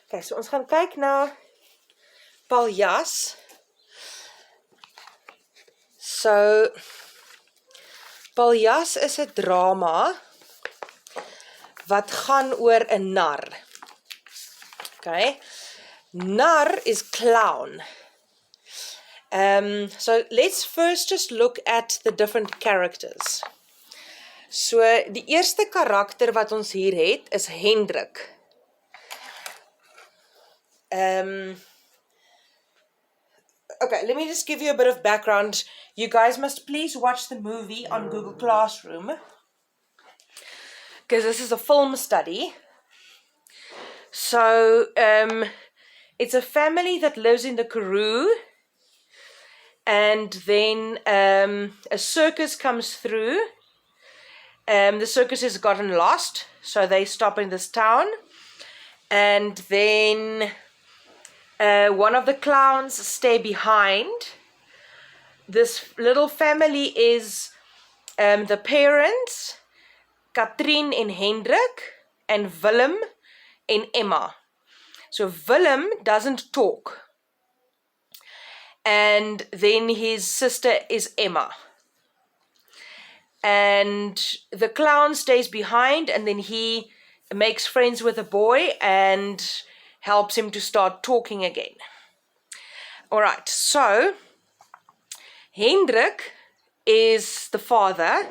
Okay, so ons gaan kyk na Paljas. So, Paljas is 'n drama wat gaan oor 'n nar. Okay, nar is clown. So let's first just look at the different characters. So, die eerste karakter wat ons hier het is Hendrik. Okay, let me just give you a bit of background. You guys must please watch the movie on Google Classroom, because this is a film study. So, it's a family that lives in the Karoo, and then a circus comes through. The circus has gotten lost, so they stop in this town, and then one of the clowns stay behind. This little family is the parents, Katrien en Hendrik, and Willem and Emma. So Willem doesn't talk, and then his sister is Emma. And the clown stays behind, and then he makes friends with a boy and helps him to start talking again. Alright, so Hendrik is the father.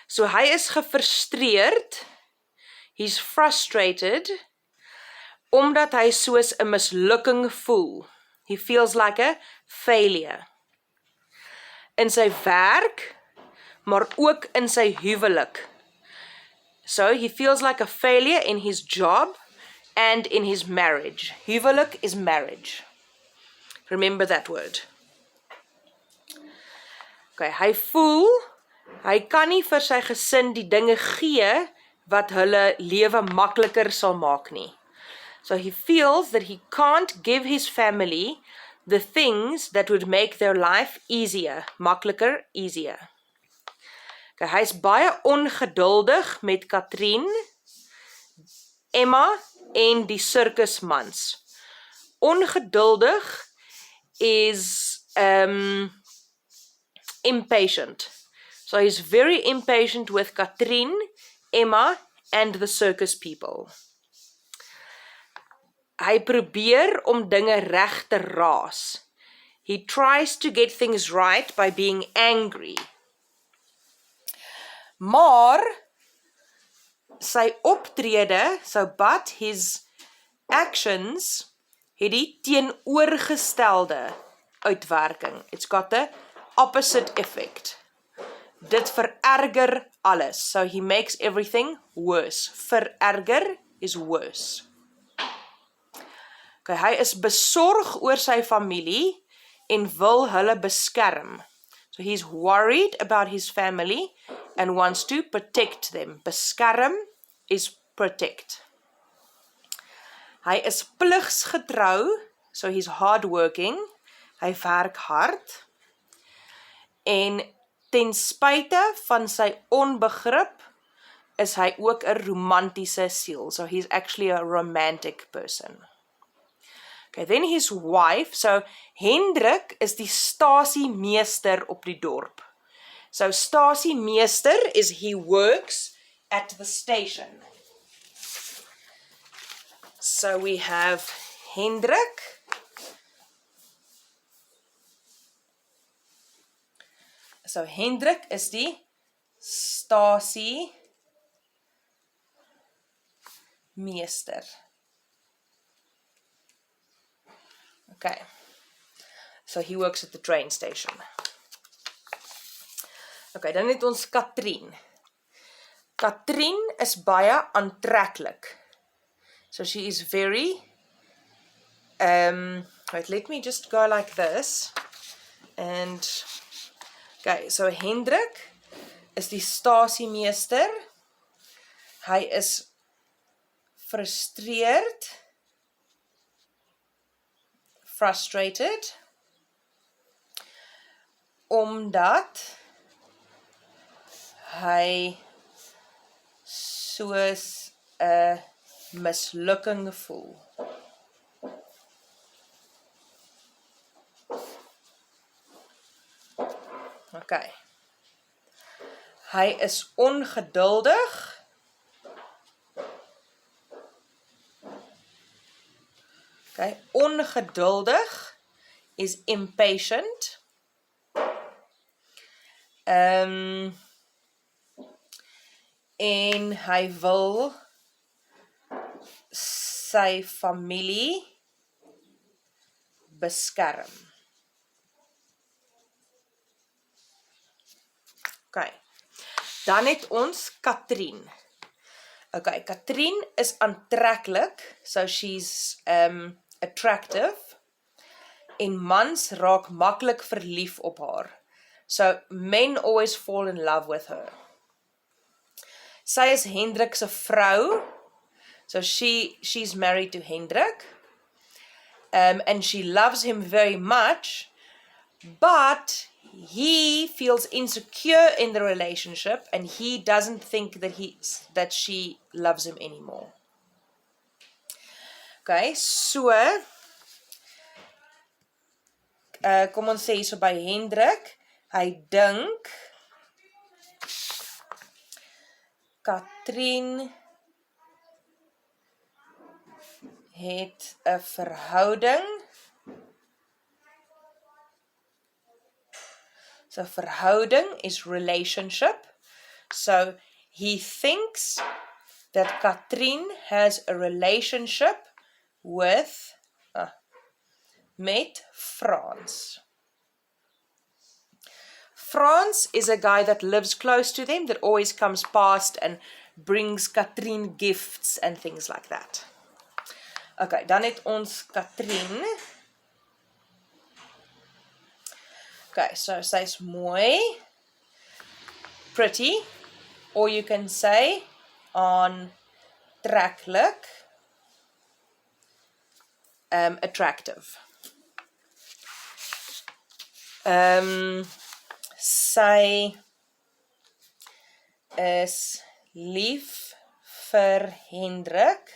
So hy is gefrustreerd. He's frustrated omdat hy soos 'n mislukking voel. He feels like a failure in sy werk, maar ook in sy huwelik. So he feels like a failure in his job and in his marriage. Huwelik is marriage. Remember that word. Okay, hy voel hy kan nie vir sy gesin die dinge gee wat hulle lewe makliker sal maak nie. So he feels that he can't give his family the things that would make their life easier, makliker, easier. Okay, hy is baie ongeduldig met Katrien, Emma en die circusmans. Ongeduldig is impatient. So he's very impatient with Katrien, Emma and the circus people. Hy probeer om dinge reg te raas. He tries to get things right by being angry. Maar sy optrede, but his actions, het die teenoorgestelde uitwerking. It's got the opposite effect. Dit vererger alles. So he makes everything worse. Vererger is worse. Okay, hy is besorg oor sy familie en wil hulle beskerm. So he's worried about his family and wants to protect them. Beskerm is protect. Hy is pligsgetrou, so he's hardworking. Hy werk hard. En ten spyte van sy onbegrip is hy ook 'n romantiese siel. So he's actually a romantic person. Okay, then his wife, so Hendrik is die stasiemeester op die dorp. So stasiemeester is he works at the station. So we have Hendrik. So Hendrik is die stasiemeester. Okay, so he works at the train station. Okay, dan het ons Katrien. Katrien is baie aantreklik. So she is very, wait, let me just go like this. And, okay, so Hendrik is die stasiemeester. Hy is frustrated, omdat hy soos 'n mislukking voel. Okay. Hy is ongeduldig. Okay, ongeduldig is impatient. En hy wil sy familie beskerm. Okay. Dan het ons Katrien. Okay, Katrien is aantreklik, so she's attractive. En mans raak maklik verlief op haar. So men always fall in love with her. Sy is Hendrik se vrou. So she's married to Hendrik. And she loves him very much, but he feels insecure in the relationship and he doesn't think that she loves him anymore. Okay, so kom ons sê so by Hendrik, hy dink Katrien het 'n verhouding. So verhouding is relationship. So he thinks that Katrien has a relationship met Frans. Frans is a guy that lives close to them, that always comes past and brings Katrien gifts and things like that. Okay, dan het ons Katrien. Okay, so sy's mooi, pretty, or you can say aantreklik, attractive. Sy is lief vir Hendrik.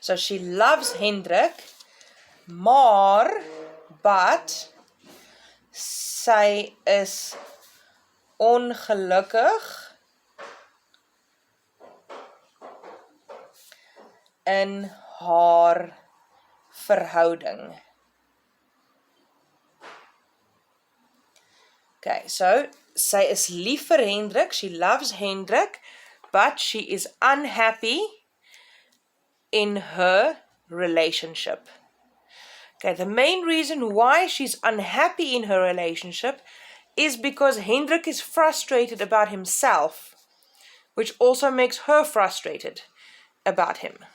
So she loves Hendrik, but sy is ongelukkig in haar verhouding. Okay, so sy is lief vir Hendrik, she loves Hendrik, but she is unhappy in her relationship. Okay, the main reason why she's unhappy in her relationship is because Hendrik is frustrated about himself, which also makes her frustrated about him.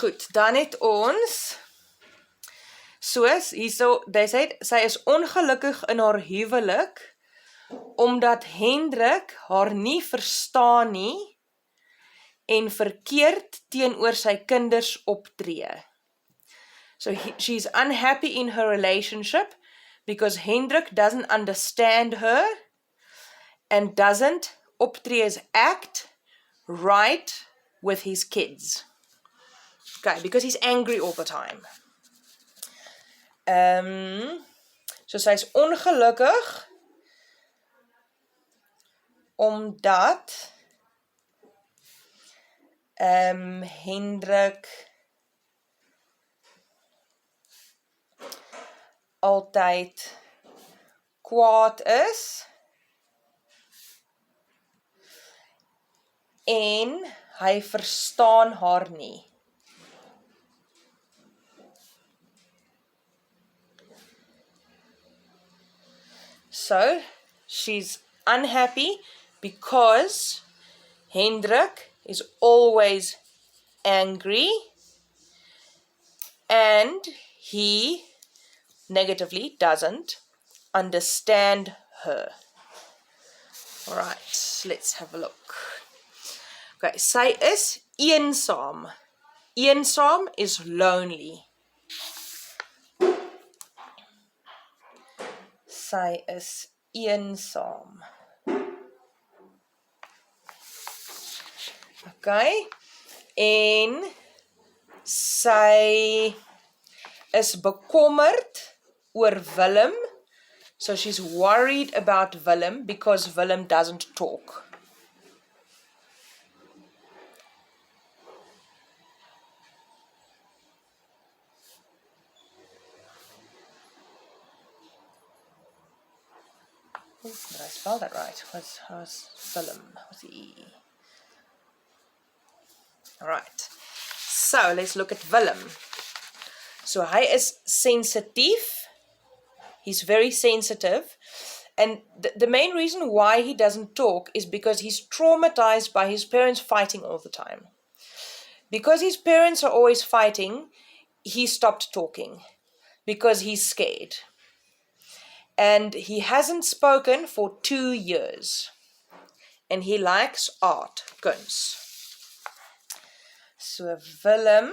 Goed, dan het ons, soos, sy is ongelukkig in haar huwelik, omdat Hendrik haar nie verstaan nie, en verkeerd teenoor sy kinders optree. So she's unhappy in her relationship because Hendrik doesn't understand her and doesn't act right with his kids. Okay, because he's angry all the time. So sy's ongelukkig omdat Hendrik altyd kwaad is en hy verstaan haar nie. So, she's unhappy because Hendrik is always angry and he negatively doesn't understand her. Alright, let's have a look. Okay, sy is eensaam. Eensaam is lonely. Sy is eensaam. Okay, en sy is bekommerd oor Willem. So she's worried about Willem because Willem doesn't talk. Did I spell that right? How's Willem? What's the E? Alright. So let's look at Willem. So hy is sensitief. He's very sensitive. And the main reason why he doesn't talk is because he's traumatized by his parents fighting all the time. Because his parents are always fighting, he stopped talking because he's scared. And he hasn't spoken for 2 years. And he likes art, kuns. So Willem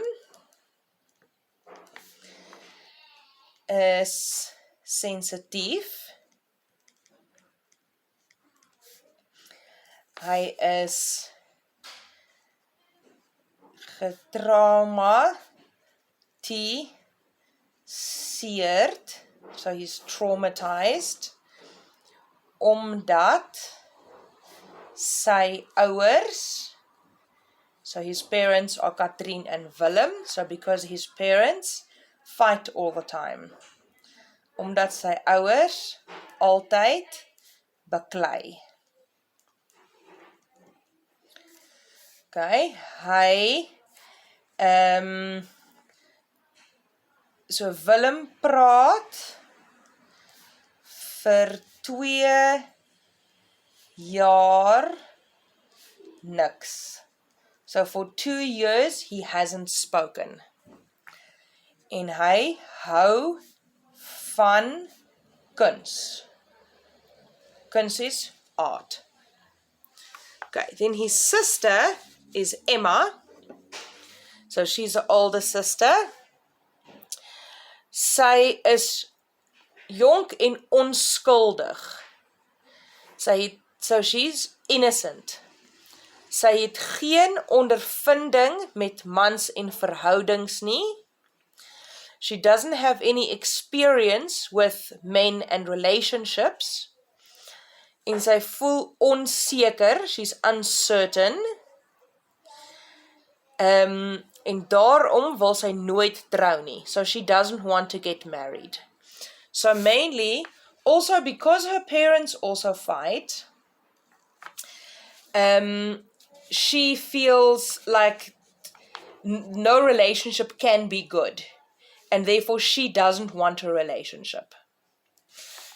is sensitief. Hy is getraumatiseerd. So he's traumatized. Omdat sy ouers, so his parents are Katrien and Willem, so because his parents fight all the time. Omdat sy ouers altyd beklei. Okay, hy, so Willem praat vir 2 jaar niks. So for 2 years he hasn't spoken. En hy hou van kuns. Kuns is art. Okay, then his sister is Emma. So she's the older sister. Sy is jonk en onskuldig. So she's innocent. Sy het geen ondervinding met mans en verhoudings nie. She doesn't have any experience with men and relationships. En sy voel onseker, she's uncertain. En daarom wil sy nooit trou nie. So she doesn't want to get married. So mainly, also because her parents also fight, she feels like no relationship can be good. And therefore she doesn't want a relationship.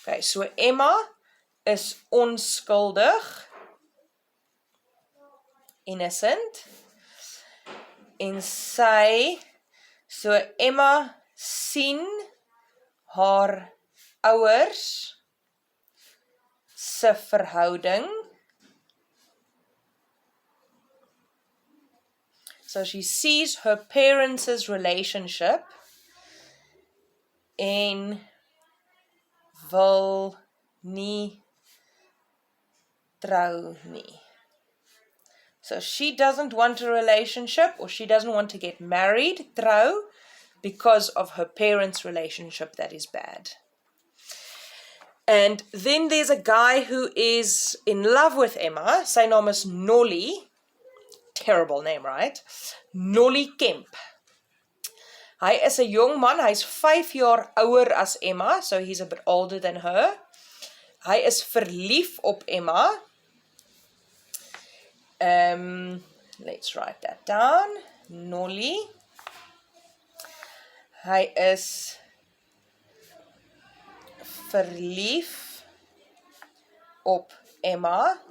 Okay, so Emma is onskuldig, innocent, en sy, so Emma sien haar ouers se verhouding. So she sees her parents' relationship en wil nie trou nie. So she doesn't want a relationship, or she doesn't want to get married, trou, because of her parents' relationship that is bad. And then there's a guy who is in love with Emma. Sy naam is Nolly. Terrible name, right? Nolly Kemp. Hy is 'n jong man, hy's 5 jaar ouer as Emma, so he's a bit older than her. Hy is verlief op Emma. Let's write that down. Nolly. Hy is verlief op Emma.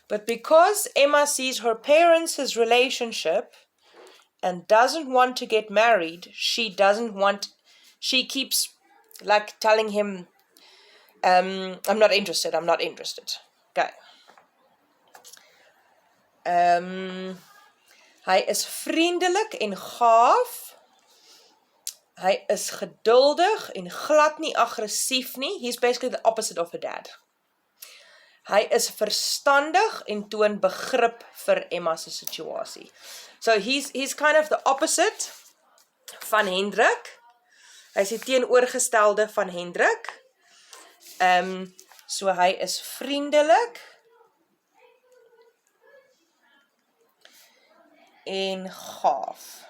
But because Emma sees her parents' relationship and doesn't want to get married, she keeps like telling him, I'm not interested. Okay. Hy is vriendelik en gaaf. Hy is geduldig en glad nie aggressief nie. He's basically the opposite of her dad. Hy is verstandig en toon begrip vir Emma se situasie. So he's kind of the opposite van Hendrik. Hy is die teenoorgestelde van Hendrik. So hy is vriendelik en gaaf.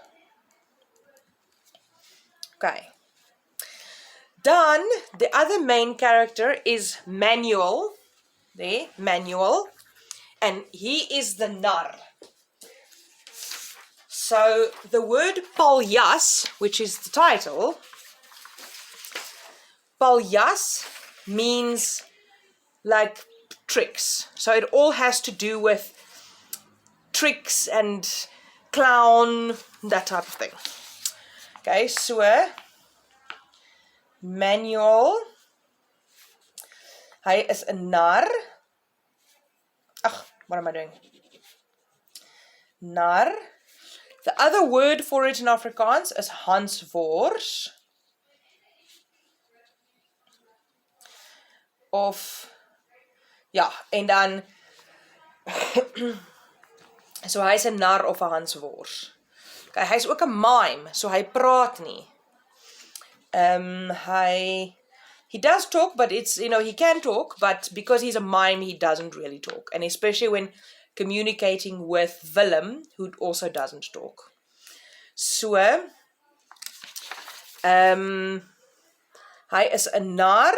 Okay. Dan, the other main character is Manuel. There, Manuel. And he is the nar. So, the word Paljas, which is the title, Paljas means like tricks. So, it all has to do with tricks and clown, that type of thing. Okay, so Manuel, hy is 'n nar. What am I doing? Nar. The other word for it in Afrikaans is hanswors. Of, ja, en dan, so hy is 'n nar of 'n hanswors. Okay, hy is ook 'n mime, so hy praat nie. He does talk, but it's, he can talk, but because he's a mime, he doesn't really talk. And especially when communicating with Willem, who also doesn't talk. So, hy is 'n nar,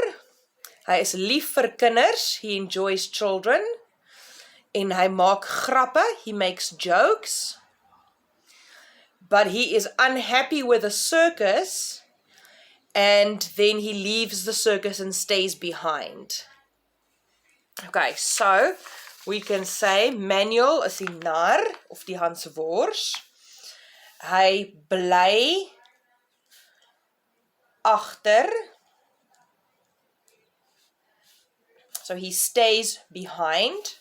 hy is lief vir kinders, he enjoys children, en hy maak grappe, he makes jokes, but he is unhappy with the circus, and then he leaves the circus and stays behind. Okay, so we can say Manuel is die nar of die hanswors. Hy bly agter. So he stays behind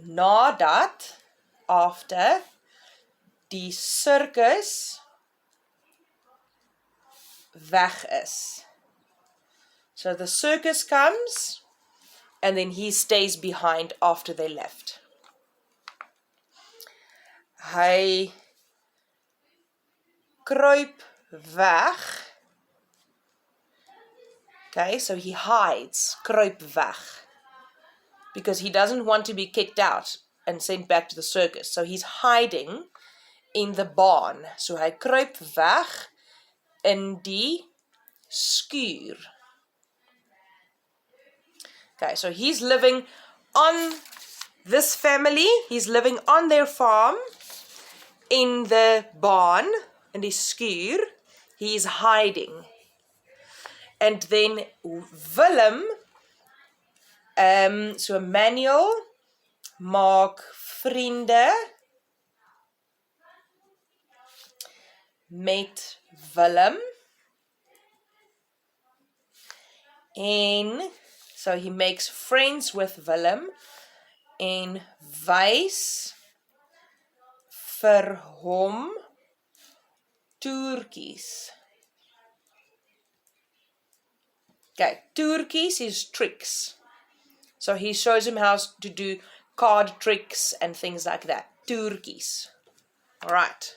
nadat, after, die circus weg is. So the circus comes and then he stays behind after they left. Hy kruip weg. Okay, so he hides, kruip weg. Because he doesn't want to be kicked out and sent back to the circus. So he's hiding in the barn. So hy kruip weg in die skuur. Okay, so he's living on this family. He's living on their farm in the barn, in die skuur. He is hiding. And then Willem, so Manuel, maak vriende met Willem. En so he makes friends with Willem en wys vir hom toertjies. Okay, toertjies is tricks. So he shows him how to do card tricks and things like that. Toertjies. All right.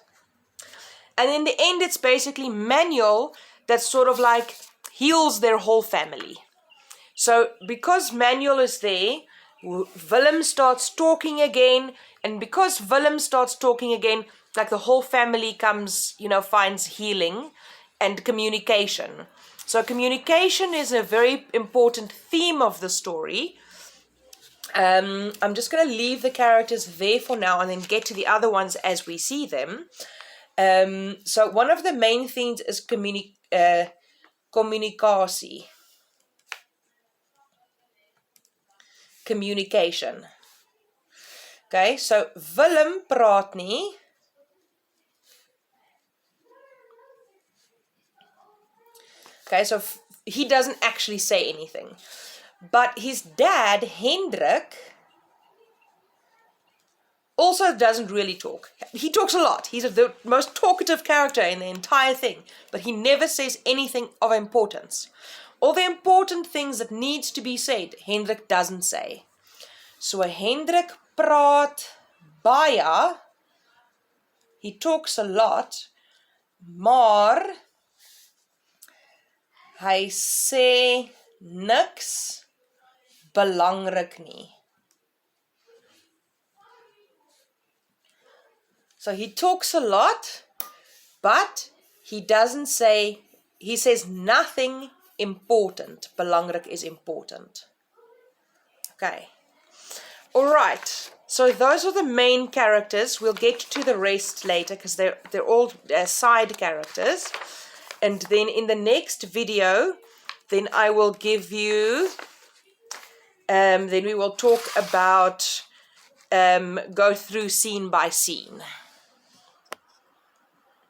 And in the end, it's basically Manuel that sort of like heals their whole family. So because Manuel is there, Willem starts talking again. And because Willem starts talking again, like the whole family comes, finds healing and communication. So communication is a very important theme of the story. I'm just going to leave the characters there for now and then get to the other ones as we see them. So one of the main things is communicatie. Communication. Okay, so Willem praat nie. Okay, so he doesn't actually say anything. But his dad, Hendrik, also doesn't really talk. He talks a lot. He's the most talkative character in the entire thing. But he never says anything of importance. All the important things that needs to be said, Hendrik doesn't say. So Hendrik praat baie. He talks a lot. maar hy sê niks belangrik nie. So he talks a lot, but he says nothing important. Belangrik is important. Okay. All right. So those are the main characters. We'll get to the rest later because they're all side characters. And then in the next video, then I will give you, then we will talk about, go through scene by scene.